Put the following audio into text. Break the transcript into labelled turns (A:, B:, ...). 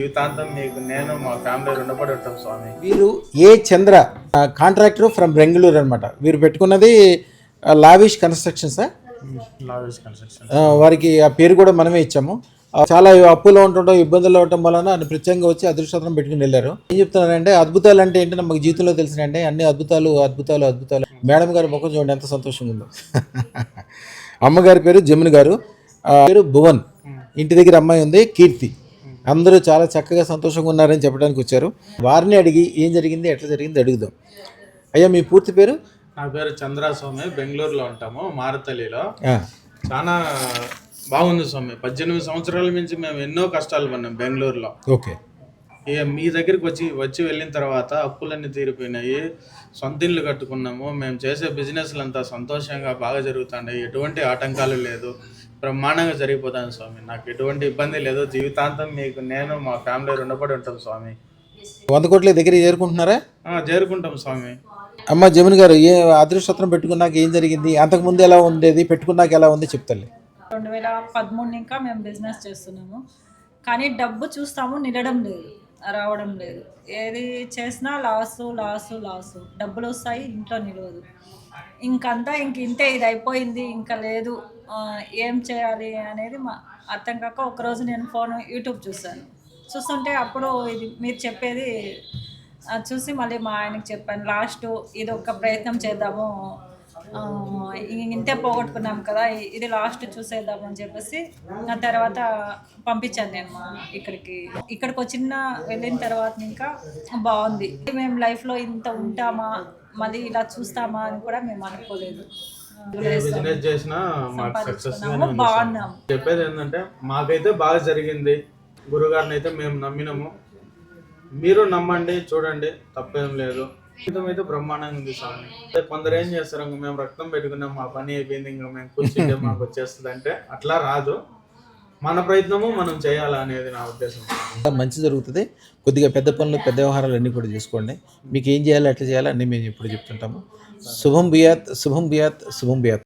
A: జీవితాంతం మీకు నేను మా ఫ్యామిలీ రుణపడి ఉంటాం స్వామి.
B: వీరు ఏ చంద్ర కాంట్రాక్టర్ ఫ్రమ్ బెంగళూరు అనమాట. వీరు పెట్టుకున్నది లావిష్ కన్స్ట్రక్షన్స్.
A: Lavish construction.
B: వారికి ఆ పేరు కూడా మనమే ఇచ్చాము. చాలా అప్పులో ఉండటం, ఇబ్బందుల్లో ఉండటం వలన ఆయన ప్రత్యేకంగా వచ్చి అదృష్టం పెట్టుకుని వెళ్ళారు. ఏం చెప్తున్నారంటే అద్భుతాలు అంటే ఏంటంటే మాకు జీవితంలో తెలిసినంటే అన్ని అద్భుతాలు అద్భుతాలు అద్భుతాలు. మేడం గారి ముఖం చూడండి ఎంత సంతోషంగా ఉందో. అమ్మగారి పేరు జమున గారు, పేరు భువన్. ఇంటి దగ్గర అమ్మాయి ఉంది కీర్తి. అందరూ చాలా చక్కగా సంతోషంగా ఉన్నారని చెప్పడానికి వచ్చారు. వారిని అడిగి ఏం జరిగింది ఎట్లా జరిగింది అడుగుదాం. అయ్యా మీ పూర్తి పేరు?
A: నా పేరు చంద్రస్వామి, బెంగళూరులో ఉంటాము, మారతల్లిలో. చాలా బాగుంది స్వామి. 18 సంవత్సరాల నుంచి మేము ఎన్నో కష్టాలు పడినాం బెంగళూరులో.
B: ఓకే.
A: ఇక మీ దగ్గరికి వచ్చి వెళ్ళిన తర్వాత అప్పులన్నీ తీరిపోయినాయి, సొంత ఇల్లు కట్టుకున్నాము. మేము చేసే బిజినెస్లు అంతా సంతోషంగా బాగా జరుగుతున్నాయి, ఎటువంటి ఆటంకాలు లేదు, బ్రహ్మాండంగా జరిగిపోతాను స్వామి. నాకు ఎటువంటి ఇబ్బంది లేదు. జీవితాంతం మీకు నేను మా ఫ్యామిలీ రుణపడి ఉంటాం స్వామి.
B: 100 కోట్ల దగ్గర చేరుకుంటున్నారా?
A: చేరుకుంటాం స్వామి.
B: అమ్మ జమున గారు, ఏ అదృష్టం పెట్టుకున్నాక ఏం జరిగింది, అంతకుముందు ఎలా ఉండేది, పెట్టుకున్నాక ఎలా ఉంది చెప్తాలే.
C: 2013 ఇంకా మేము బిజినెస్ చేస్తున్నాము, కానీ డబ్బు చూస్తాము నిలడం లేదు, రావడం లేదు. ఏది చేసినా లాసు లాసు లాసు. డబ్బులు వస్తాయి, ఇంట్లో నిలవదు. ఇంకంతా ఇంతే, ఇది అయిపోయింది, ఇంకా లేదు, ఏం చేయాలి అనేది అర్థం కాక ఒకరోజు నేను యూట్యూబ్ చూస్తుంటే అప్పుడు ఇది మీరు చెప్పేది చూసి మళ్ళీ మా ఆయనకి చెప్పాను. లాస్ట్ ఇది ఒక ప్రయత్నం చేద్దాము, ఇంతే పోగొట్టుకున్నాం కదా, ఇది లాస్ట్ చూసేద్దాము అని చెప్పేసి ఆ తర్వాత పంపించాను నేను ఇక్కడికి వెళ్ళిన తర్వాత ఇంకా బాగుంది. మేము లైఫ్లో ఇంత ఉంటామా, మళ్ళీ ఇలా చూస్తామా అని కూడా మేము అనుకోలేదు.
A: బిజినెస్ చేసినా మాకు సక్సెస్
C: బాగున్నాం.
A: చెప్పేది ఏంటంటే మాకైతే బాగా జరిగింది. గురుగారిని అయితే మేము నమ్మినాము, మీరు నమ్మండి, చూడండి, తప్పేం లేదు. జీవితం అయితే బ్రహ్మాండంగా ఉంది స్వామి. కొందరు ఏం చేస్తారు, మేము రక్తం పెట్టుకున్నాం, మా పని అయిపోయింది, ఇంకా మేము కూర్చుంటే మాకు వచ్చేస్తుంది అంటే అట్లా రాదు. మన ప్రయత్నము మనం చేయాలా అనేది నా ఉద్దేశం.
B: మంచి జరుగుతుంది. కొద్దిగా పెద్ద పనులు, పెద్ద వ్యవహారాలు అన్నీ కూడా చేసుకోండి. మీకు ఏం చేయాలో ఎట్లా చేయాలో అన్నీ మేము ఎప్పుడు చెప్తుంటాము. శుభం బియాత్, శుభం బియాత్, శుభం బియాత్.